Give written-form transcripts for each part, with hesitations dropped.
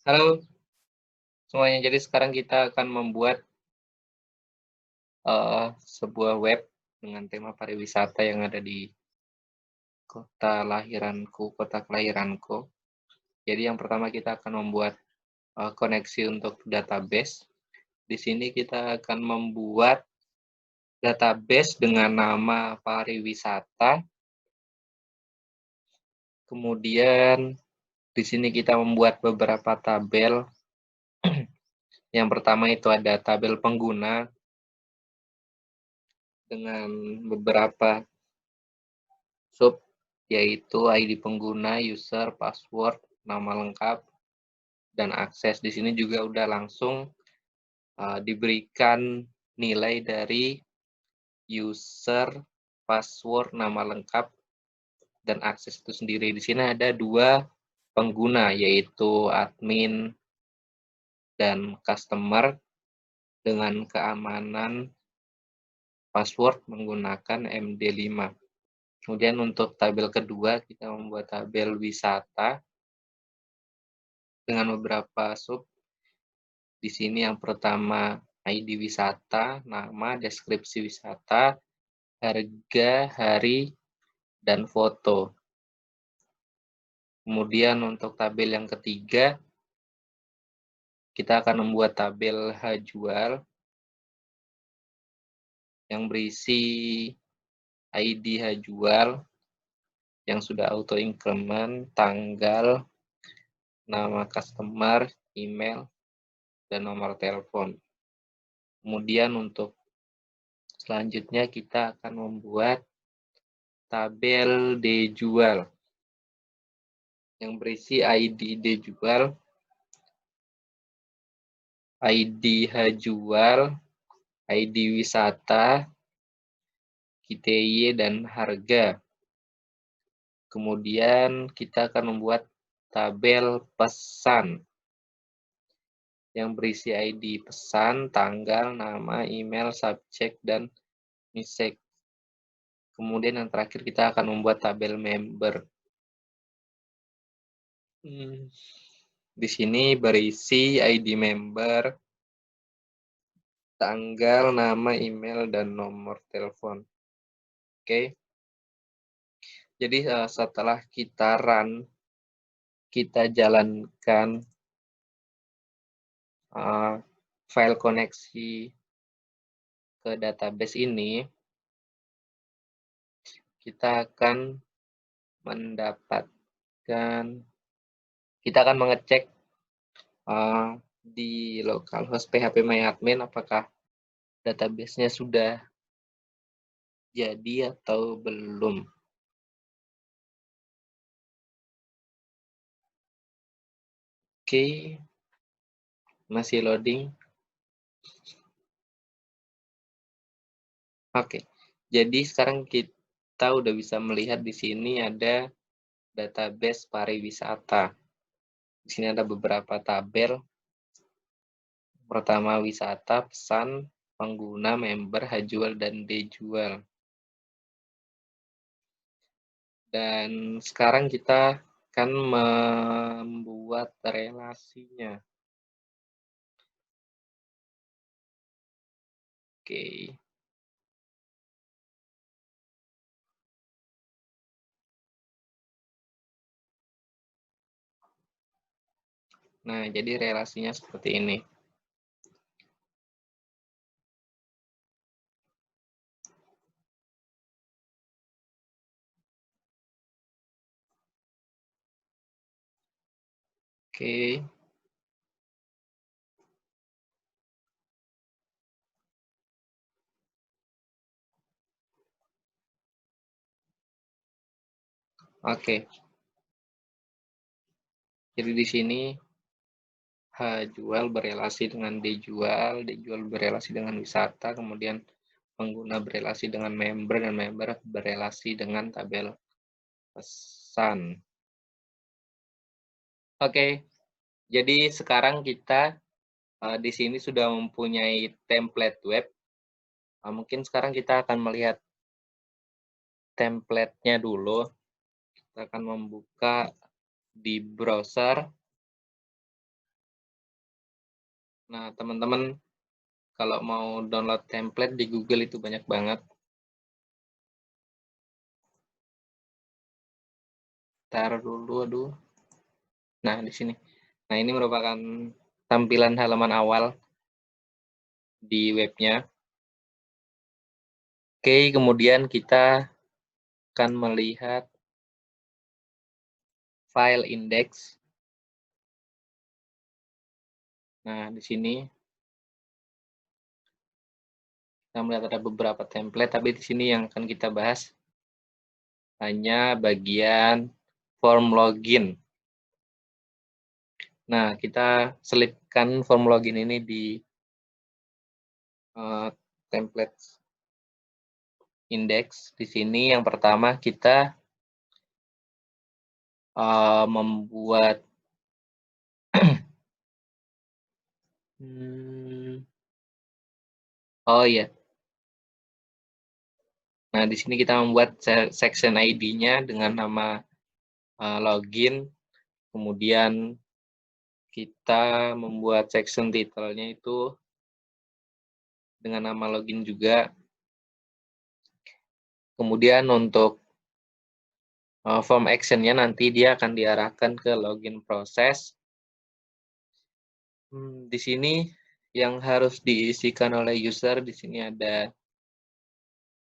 Halo semuanya, jadi sekarang kita akan membuat, sebuah web dengan tema pariwisata yang ada di kota kelahiranku. Jadi yang pertama kita akan membuat, koneksi untuk database. Di sini kita akan membuat database dengan nama pariwisata, kemudian di sini kita membuat beberapa tabel. Yang pertama itu ada tabel pengguna dengan beberapa sub, yaitu ID pengguna, user, password, nama lengkap, dan akses. Di sini juga udah langsung diberikan nilai dari user, password, nama lengkap, dan akses itu sendiri. Di sini ada dua pengguna, yaitu admin dan customer dengan keamanan password menggunakan MD5. Kemudian untuk tabel kedua, kita membuat tabel wisata dengan beberapa sub. Di sini yang pertama ID wisata, nama, deskripsi wisata, harga, hari, dan foto. Kemudian untuk tabel yang ketiga, kita akan membuat tabel H-Jual yang berisi ID H-Jual yang sudah auto increment, tanggal, nama customer, email, dan nomor telepon. Kemudian untuk selanjutnya kita akan membuat tabel D-Jual yang berisi ID D-Jual, ID H-Jual, ID wisata, KTY, dan harga. Kemudian kita akan membuat tabel pesan yang berisi ID pesan, tanggal, nama, email, subjek, dan message. Kemudian yang terakhir kita akan membuat tabel member. Di sini berisi ID member, tanggal, nama, email, dan nomor telepon. Oke. Jadi setelah kita run, kita jalankan file koneksi ke database ini, kita akan mengecek di localhost phpMyAdmin apakah database-nya sudah jadi atau belum. Oke, masih loading. Oke, jadi sekarang kita udah bisa melihat di sini ada database pariwisata. Di sini ada beberapa tabel. Pertama wisata, pesan, pengguna, member, H-Jual, dan D-Jual. Dan sekarang kita akan membuat relasinya. Oke. Nah, jadi relasinya seperti ini. Oke. Oke. Jadi di sini H-Jual berelasi dengan D-Jual, D-Jual berelasi dengan wisata, kemudian pengguna berelasi dengan member, dan member berelasi dengan tabel pesan. Oke, jadi sekarang kita di sini sudah mempunyai template web. Mungkin sekarang kita akan melihat template-nya dulu. Kita akan membuka di browser. Nah, teman-teman kalau mau download template di Google itu banyak banget. Taruh dulu, aduh. Nah, di sini. Nah, ini merupakan tampilan halaman awal di webnya. Oke, kemudian kita akan melihat file index. Nah, di sini kita melihat ada beberapa template, tapi di sini yang akan kita bahas hanya bagian form login. Nah, kita selipkan form login ini di template index. Di sini yang pertama kita membuat oh iya. Nah, di sini kita membuat section ID-nya dengan nama login, kemudian kita membuat section title-nya itu dengan nama login juga. Kemudian untuk form action-nya nanti dia akan diarahkan ke login proses. Di sini yang harus diisikan oleh user, di sini ada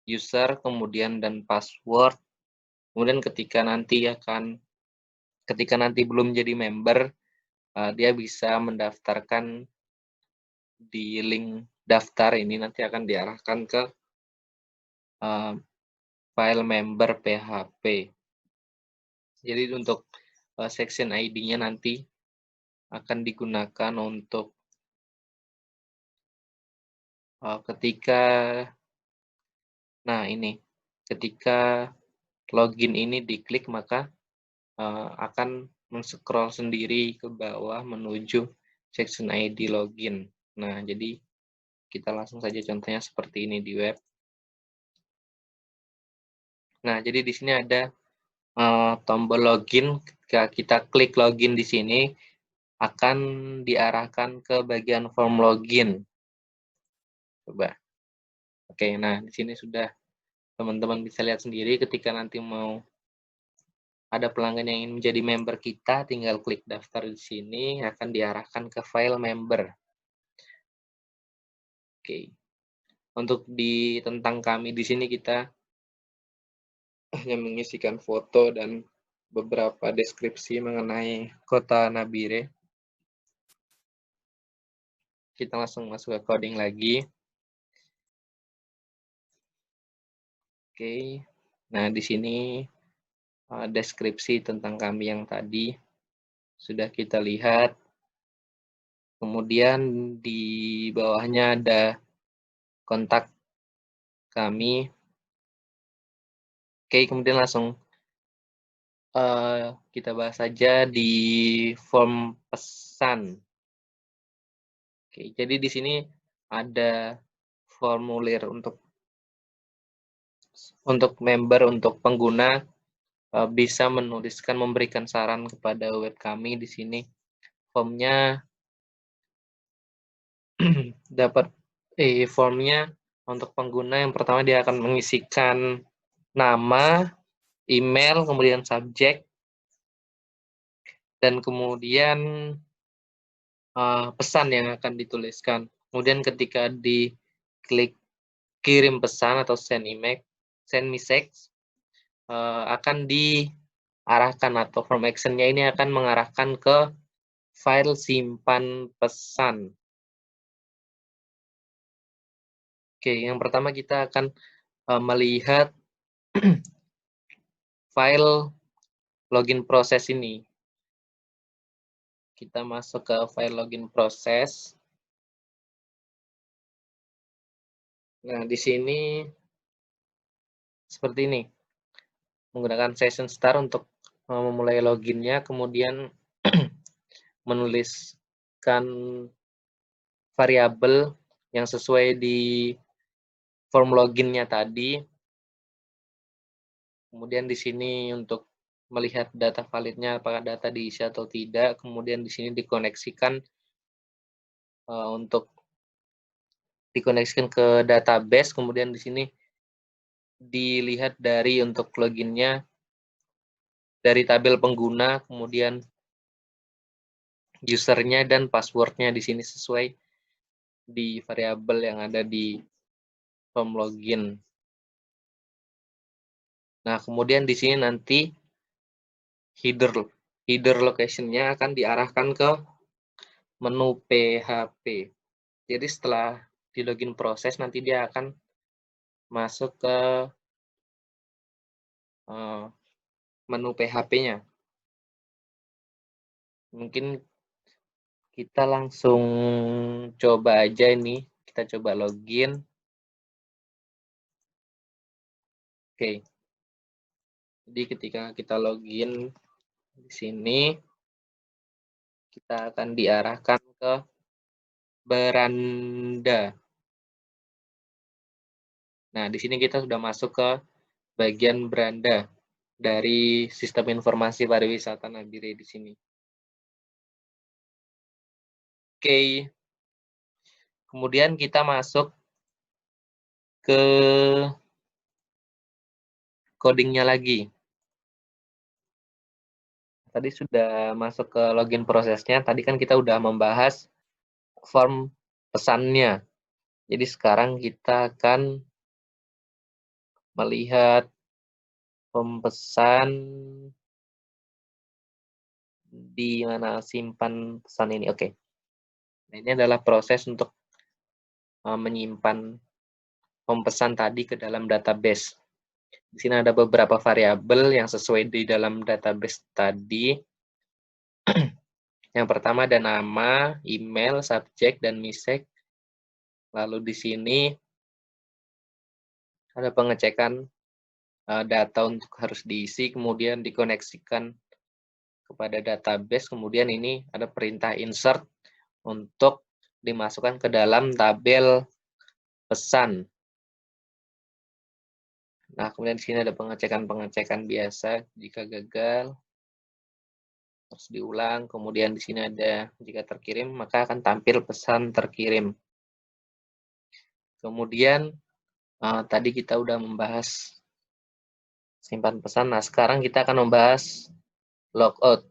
user, kemudian dan password. Kemudian ketika nanti belum jadi member, dia bisa mendaftarkan di link daftar ini, nanti akan diarahkan ke file member PHP. Jadi untuk section ID-nya nanti akan digunakan untuk ketika login ini diklik, maka akan men-scroll sendiri ke bawah menuju section ID login. Nah, jadi kita langsung saja contohnya seperti ini di web. Nah, jadi di sini ada tombol login. Ketika kita klik login di sini, akan diarahkan ke bagian form login. Coba. Oke, nah di sini sudah teman-teman bisa lihat sendiri ketika nanti mau ada pelanggan yang ingin menjadi member kita, tinggal klik daftar di sini, akan diarahkan ke file member. Oke. Untuk tentang kami di sini kita hanya mengisikan foto dan beberapa deskripsi mengenai kota Nabire. Kita langsung masuk ke coding lagi. Oke. Nah, di sini deskripsi tentang kami yang tadi sudah kita lihat. Kemudian di bawahnya ada kontak kami. Oke, kemudian langsung kita bahas saja di form pesan. Oke, jadi di sini ada formulir untuk member, untuk pengguna bisa menuliskan, memberikan saran kepada web kami di sini. Formnya formnya untuk pengguna yang pertama dia akan mengisikan nama, email, kemudian subjek, dan kemudian pesan yang akan dituliskan. Kemudian ketika diklik kirim pesan atau send message, akan diarahkan atau form action-nya ini akan mengarahkan ke file simpan pesan. Oke, yang pertama kita akan melihat file login proses ini. Kita masuk ke file login proses. Nah, di sini seperti ini. Menggunakan session start untuk memulai loginnya, kemudian menuliskan variabel yang sesuai di form loginnya tadi. Kemudian di sini untuk melihat data validnya, apakah data diisi atau tidak. Kemudian di sini dikoneksikan untuk dikoneksikan ke database, kemudian di sini dilihat dari untuk loginnya dari tabel pengguna, kemudian usernya dan passwordnya di sini sesuai di variabel yang ada di form login. Nah, kemudian di sini nanti header location-nya akan diarahkan ke menu PHP. Jadi setelah di login proses nanti dia akan masuk ke menu PHP-nya. Mungkin kita langsung coba aja ini. Kita coba login. Oke. Jadi ketika kita login di sini, kita akan diarahkan ke beranda. Nah, di sini kita sudah masuk ke bagian beranda dari sistem informasi pariwisata Nabire di sini. Oke. Kemudian kita masuk ke codingnya lagi. Tadi sudah masuk ke login prosesnya. Tadi kan kita udah membahas form pesannya. Jadi sekarang kita akan melihat form pesan di mana simpan pesan ini. Oke. Nah, ini adalah proses untuk menyimpan form pesan tadi ke dalam database. Di sini ada beberapa variabel yang sesuai di dalam database tadi. Yang pertama ada nama, email, subjek, dan misek. Lalu di sini ada pengecekan data untuk harus diisi, kemudian dikoneksikan kepada database. Kemudian ini ada perintah insert untuk dimasukkan ke dalam tabel pesan. Nah, kemudian di sini ada pengecekan-pengecekan biasa. Jika gagal, harus diulang. Kemudian di sini ada jika terkirim, maka akan tampil pesan terkirim. Kemudian tadi kita udah membahas simpan pesan. Nah, sekarang kita akan membahas logout.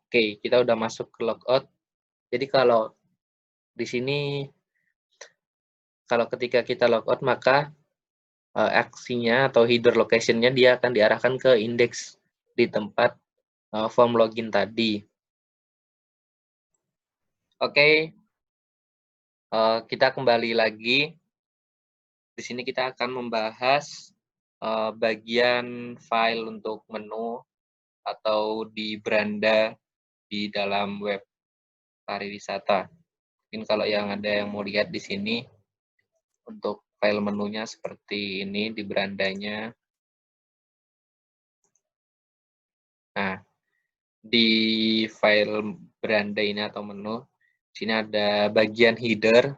Oke, kita udah masuk ke logout. Jadi kalau di sini, kalau ketika kita logout, maka aksinya atau header location-nya dia akan diarahkan ke indeks di tempat form login tadi. Oke, kita kembali lagi. Di sini kita akan membahas bagian file untuk menu atau di beranda di dalam web pariwisata. Mungkin kalau yang ada yang mau lihat di sini, untuk file menunya seperti ini di berandanya. Nah, di file beranda ini atau menu, sini ada bagian header,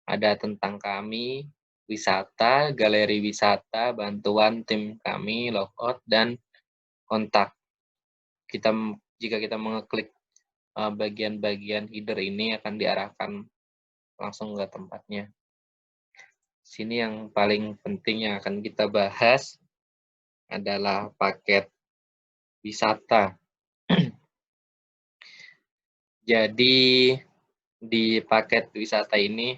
ada tentang kami, wisata, galeri wisata, bantuan tim kami, logout, dan kontak. Jika kita mengeklik bagian-bagian header ini akan diarahkan langsung ke tempatnya. Sini yang paling penting yang akan kita bahas adalah paket wisata. Jadi di paket wisata ini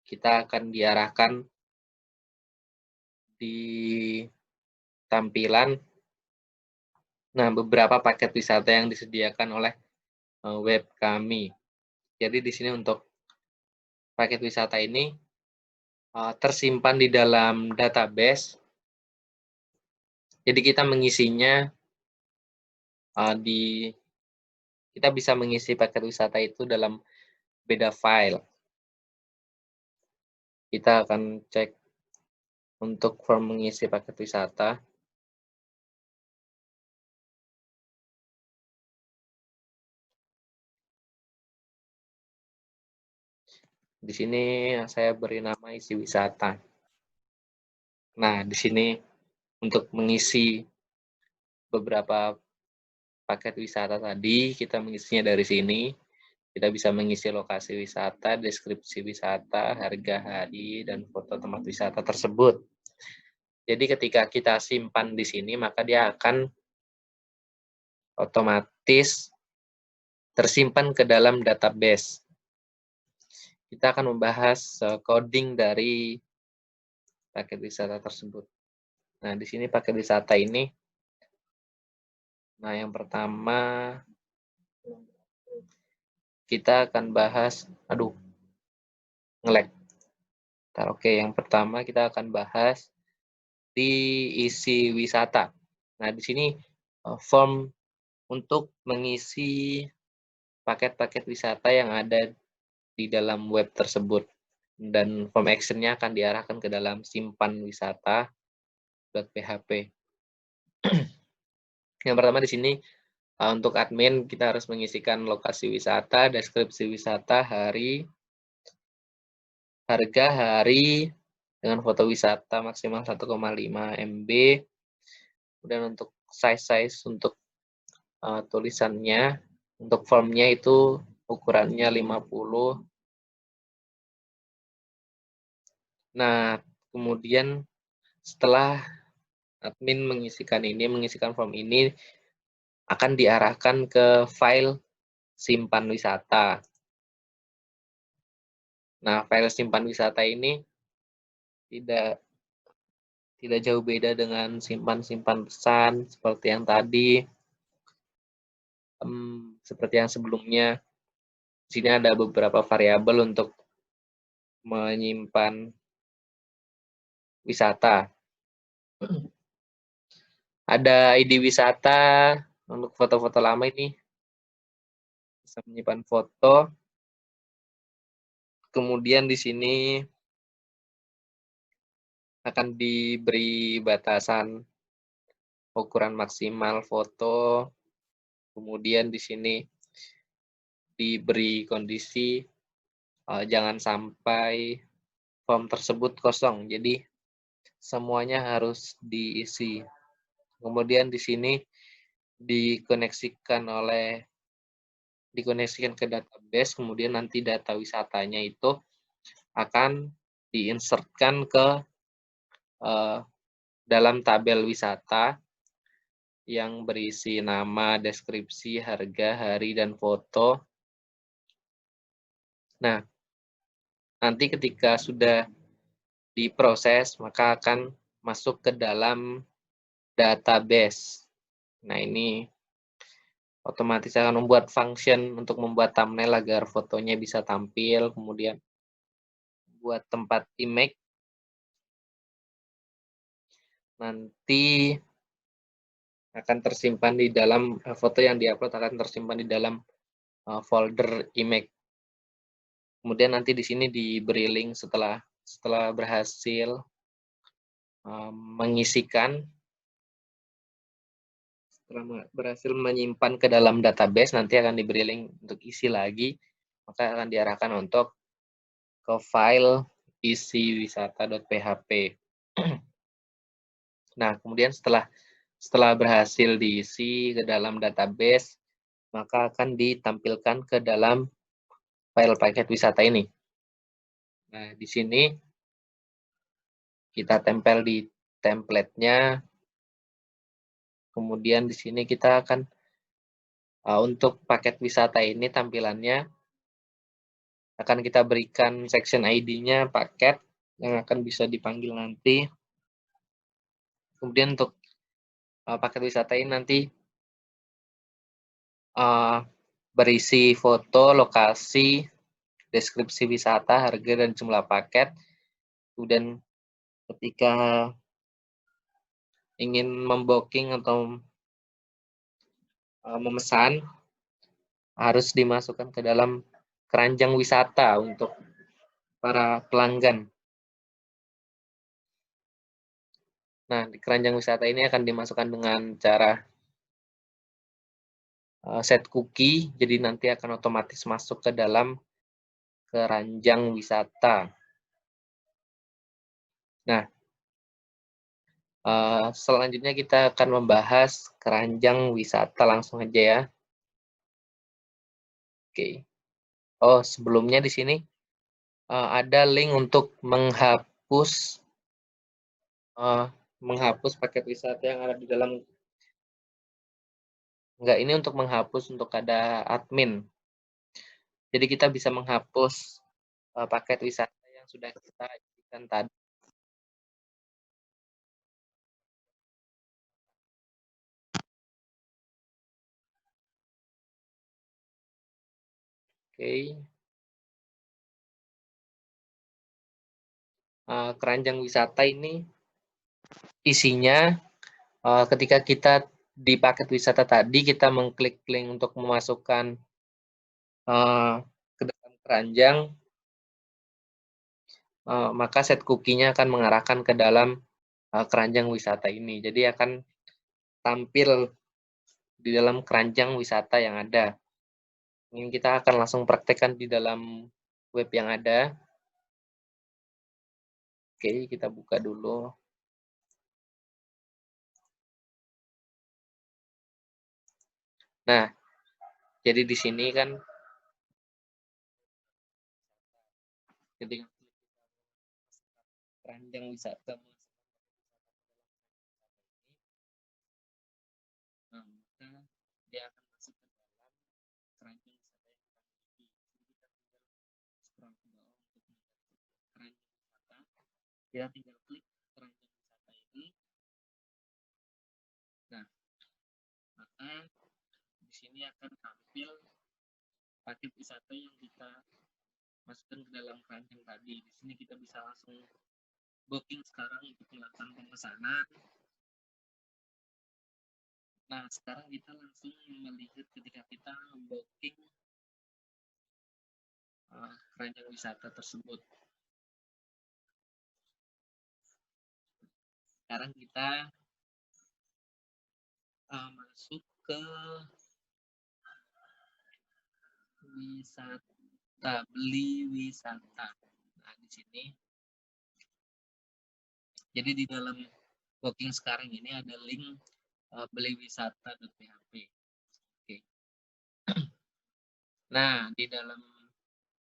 kita akan diarahkan di tampilan beberapa paket wisata yang disediakan oleh web kami. Jadi di sini untuk paket wisata ini tersimpan di dalam database. Jadi kita mengisinya kita bisa mengisi paket wisata itu dalam beda file. Kita akan cek untuk form mengisi paket wisata. Di sini saya beri nama isi wisata. Nah, di sini untuk mengisi beberapa paket wisata tadi, kita mengisinya dari sini. Kita bisa mengisi lokasi wisata, deskripsi wisata, harga hari, dan foto tempat wisata tersebut. Jadi ketika kita simpan di sini, maka dia akan otomatis tersimpan ke dalam database. Kita akan membahas coding dari paket wisata tersebut. Nah, di sini paket wisata ini, nah yang pertama kita akan bahas, nge-lag. Oke, yang pertama kita akan bahas diisi wisata. Nah, di sini form untuk mengisi paket-paket wisata yang ada di dalam web tersebut. Dan form action-nya akan diarahkan ke dalam simpan wisata.php. Yang pertama di sini, untuk admin kita harus mengisikan lokasi wisata, deskripsi wisata, hari, harga hari, dengan foto wisata maksimal 1,5 MB. Kemudian untuk size untuk tulisannya, untuk formnya itu ukurannya 50. Nah, kemudian setelah admin mengisikan form ini, akan diarahkan ke file simpan wisata. Nah, file simpan wisata ini tidak jauh beda dengan simpan pesan seperti yang tadi, seperti yang sebelumnya. Di sini ada beberapa variabel untuk menyimpan wisata. Ada ID wisata untuk foto-foto lama ini, bisa menyimpan foto. Kemudian di sini akan diberi batasan ukuran maksimal foto. Kemudian di sini diberi kondisi jangan sampai form tersebut kosong. Jadi semuanya harus diisi. Kemudian di sini dikoneksikan ke database, kemudian nanti data wisatanya itu akan diinsertkan ke dalam tabel wisata yang berisi nama, deskripsi, harga, hari, dan foto. Nah, nanti ketika sudah diproses, maka akan masuk ke dalam database. Nah, ini otomatis akan membuat function untuk membuat thumbnail agar fotonya bisa tampil, kemudian buat tempat image. Nanti akan tersimpan di dalam foto yang diupload akan tersimpan di dalam folder image. Kemudian nanti di sini diberi link setelah berhasil mengisikan, setelah berhasil menyimpan ke dalam database, nanti akan diberi link untuk isi lagi, maka akan diarahkan untuk ke file isi wisata.php. Nah, kemudian setelah berhasil diisi ke dalam database, maka akan ditampilkan ke dalam file paket wisata ini. Nah, di sini kita tempel di template-nya. Kemudian di sini kita akan untuk paket wisata ini tampilannya akan kita berikan section ID-nya paket yang akan bisa dipanggil nanti. Kemudian untuk paket wisata ini nanti berisi foto, lokasi, deskripsi wisata, harga, dan jumlah paket. Kemudian ketika ingin membooking atau memesan, harus dimasukkan ke dalam keranjang wisata untuk para pelanggan. Nah, di keranjang wisata ini akan dimasukkan dengan cara set cookie, jadi nanti akan otomatis masuk ke dalam keranjang wisata. Nah, selanjutnya kita akan membahas keranjang wisata, langsung aja ya. Oke. Oh, sebelumnya di sini ada link untuk eee, menghapus paket wisata yang ada di dalam. Enggak, ini untuk menghapus untuk ada admin. Jadi kita bisa menghapus, paket wisata yang sudah kita isikan tadi. Oke, keranjang wisata ini isinya, ketika kita di paket wisata tadi kita mengklik link untuk memasukkan, ke dalam keranjang, maka set cookie-nya akan mengarahkan ke dalam, keranjang wisata ini. Jadi akan tampil di dalam keranjang wisata yang ada. Ini kita akan langsung praktekkan di dalam web yang ada. Oke, kita buka dulu. Nah, jadi di sini kan ketika keranjang wisata nah, maka dia akan masuk ke dalam keranjang wisata yang kita miliki. Jadi kita tinggal scroll ke bawah untuk mencari keranjang wisata. Kita tinggal klik keranjang wisata ini. Nah, maka di sini akan tampil paket wisata yang kita masukkan ke dalam keranjang tadi. Di sini kita bisa langsung booking sekarang untuk melakukan pemesanan. Nah, sekarang kita langsung melihat ketika kita booking keranjang wisata tersebut. Sekarang kita masuk ke wisata, beli wisata. Nah, di sini, jadi di dalam booking sekarang ini ada link beliwisata.php. Oke. Nah, di dalam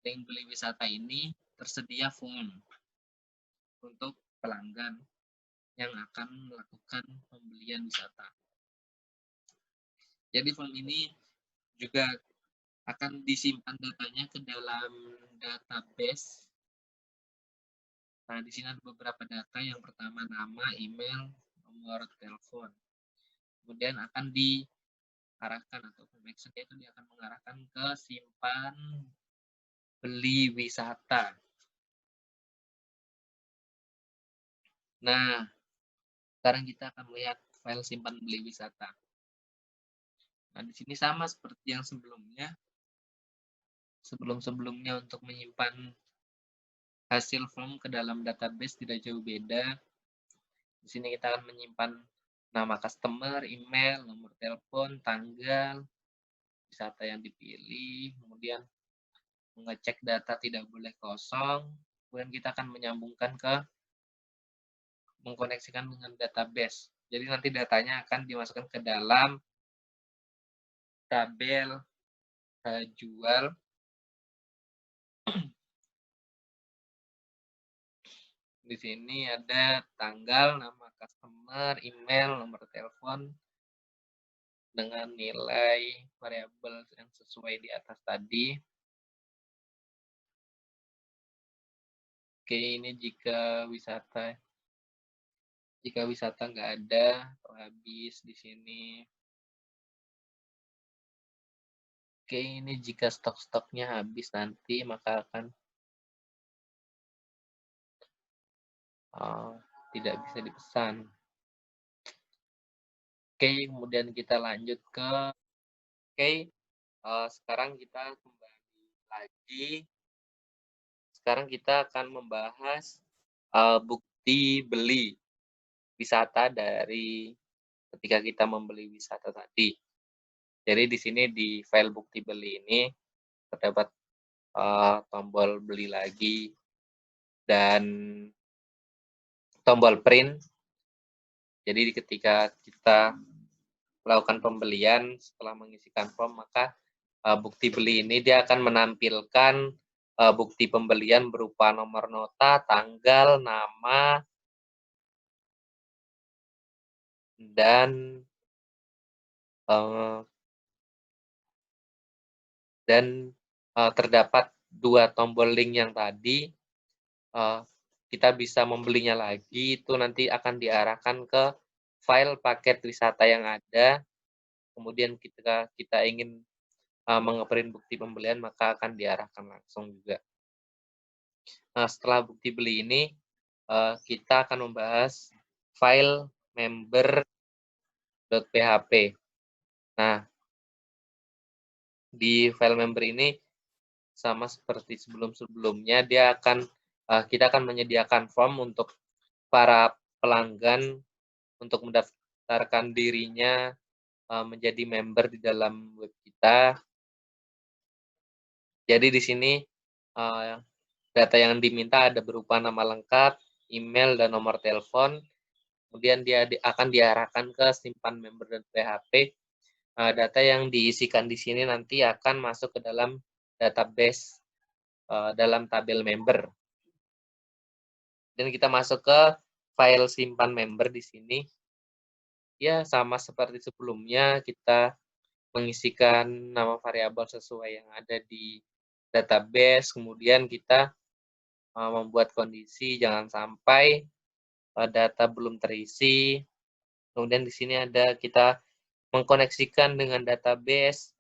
link beli wisata ini tersedia form untuk pelanggan yang akan melakukan pembelian wisata. Jadi form ini juga akan disimpan datanya ke dalam database. Nah, di sini ada beberapa data. Yang pertama nama, email, nomor telepon. Kemudian akan diarahkan atau connection itu dia akan mengarahkan ke simpan beli wisata. Nah, sekarang kita akan melihat file simpan beli wisata. Nah, di sini sama seperti yang sebelumnya. Sebelum-sebelumnya untuk menyimpan hasil form ke dalam database tidak jauh beda. Di sini kita akan menyimpan nama customer, email, nomor telepon, tanggal, wisata yang dipilih, kemudian mengecek data tidak boleh kosong, kemudian kita akan mengkoneksikan dengan database. Jadi nanti datanya akan dimasukkan ke dalam tabel jual. Di sini ada tanggal, nama customer, email, nomor telepon, dengan nilai variabel yang sesuai di atas tadi. Oke, ini jika wisata nggak ada atau habis di sini. Oke, ini jika stok-stoknya habis nanti maka akan tidak bisa dipesan. Oke, kemudian kita lanjut ke sekarang kita kembali lagi. Sekarang kita akan membahas bukti beli wisata dari ketika kita membeli wisata tadi. Jadi di sini di file bukti beli ini terdapat tombol beli lagi dan tombol print. Jadi ketika kita melakukan pembelian setelah mengisikan form, maka bukti beli ini dia akan menampilkan bukti pembelian berupa nomor nota, tanggal, nama, dan uh, terdapat 2 tombol link yang tadi, kita bisa membelinya lagi, itu nanti akan diarahkan ke file paket wisata yang ada, kemudian ketika kita ingin mengeprint bukti pembelian, maka akan diarahkan langsung juga. Nah, setelah bukti beli ini, kita akan membahas file member.php. Nah, di file member ini sama seperti sebelum-sebelumnya, kita akan menyediakan form untuk para pelanggan untuk mendaftarkan dirinya menjadi member di dalam web kita. Jadi di sini data yang diminta ada berupa nama lengkap, email, dan nomor telepon. Kemudian dia akan diarahkan ke simpan member dan PHP. Data yang diisikan di sini nanti akan masuk ke dalam database dalam tabel member. Dan kita masuk ke file simpan member di sini. Ya, sama seperti sebelumnya, kita mengisikan nama variabel sesuai yang ada di database, kemudian kita membuat kondisi jangan sampai data belum terisi. Kemudian di sini ada kita mengkoneksikan dengan database,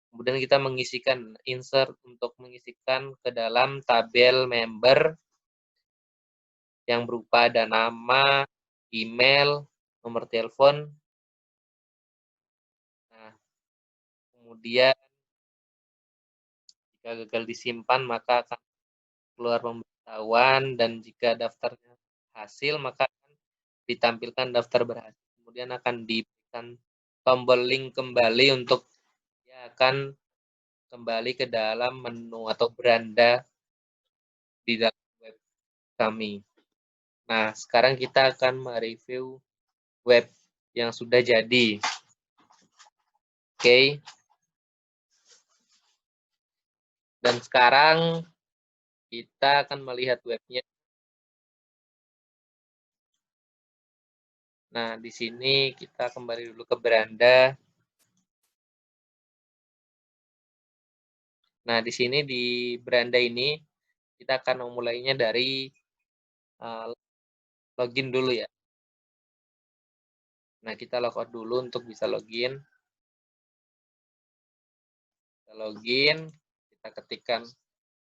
kemudian kita mengisikan insert untuk mengisikan ke dalam tabel member yang berupa ada nama, email, nomor telepon. Nah, kemudian jika gagal disimpan maka akan keluar pemberitahuan, dan jika daftarnya hasil maka akan ditampilkan daftar berhasil. Kemudian akan diberikan tombol link kembali untuk dia akan kembali ke dalam menu atau beranda di dalam web kami. Nah, sekarang kita akan mereview web yang sudah jadi. Oke. Dan sekarang kita akan melihat webnya. Nah, di sini kita kembali dulu ke beranda. Nah, di sini di beranda ini kita akan memulainya dari login dulu ya. Nah, kita logout dulu untuk bisa login. Kita login, kita ketikkan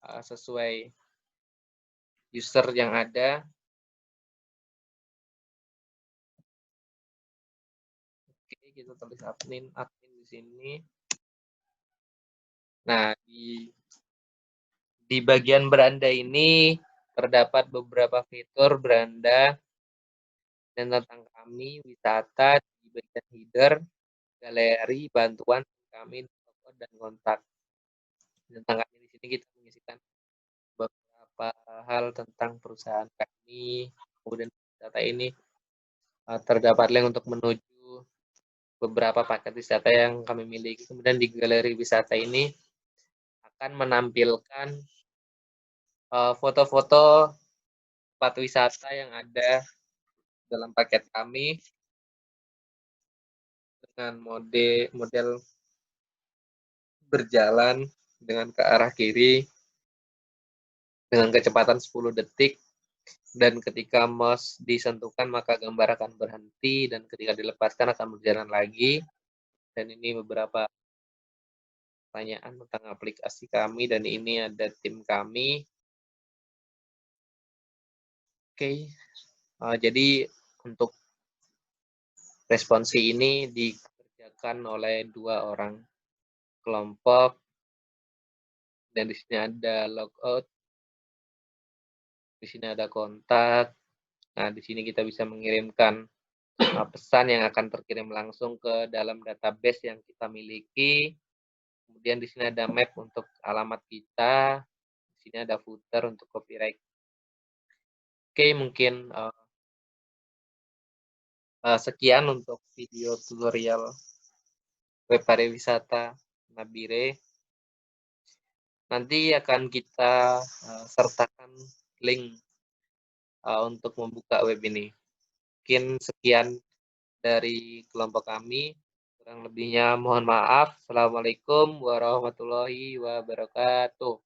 sesuai user yang ada. Oke, kita tulis admin di sini. Nah, di bagian beranda ini terdapat beberapa fitur beranda dan tentang kami, wisata, di bagian header, galeri, bantuan kami, dan kontak. Tentang kami di sini kita mengisikan beberapa hal tentang perusahaan kami. Kemudian data ini terdapat link untuk menuju beberapa paket wisata yang kami miliki. Kemudian di galeri wisata ini akan menampilkan foto-foto tempat wisata yang ada dalam paket kami dengan model berjalan dengan ke arah kiri dengan kecepatan 10 detik, dan ketika mouse disentuhkan maka gambar akan berhenti, dan ketika dilepaskan akan berjalan lagi. Dan ini beberapa pertanyaan tentang aplikasi kami, dan ini ada tim kami. Oke, jadi untuk responsi ini dikerjakan oleh 2 orang kelompok, dan di sini ada logout, di sini ada kontak. Nah, di sini kita bisa mengirimkan pesan yang akan terkirim langsung ke dalam database yang kita miliki. Kemudian di sini ada map untuk alamat kita. Di sini ada footer untuk copyright. Oke, mungkin sekian untuk video tutorial web pariwisata Nabire. Nanti akan kita sertakan link untuk membuka web ini. Mungkin sekian dari kelompok kami. Kurang lebihnya mohon maaf. Assalamualaikum warahmatullahi wabarakatuh.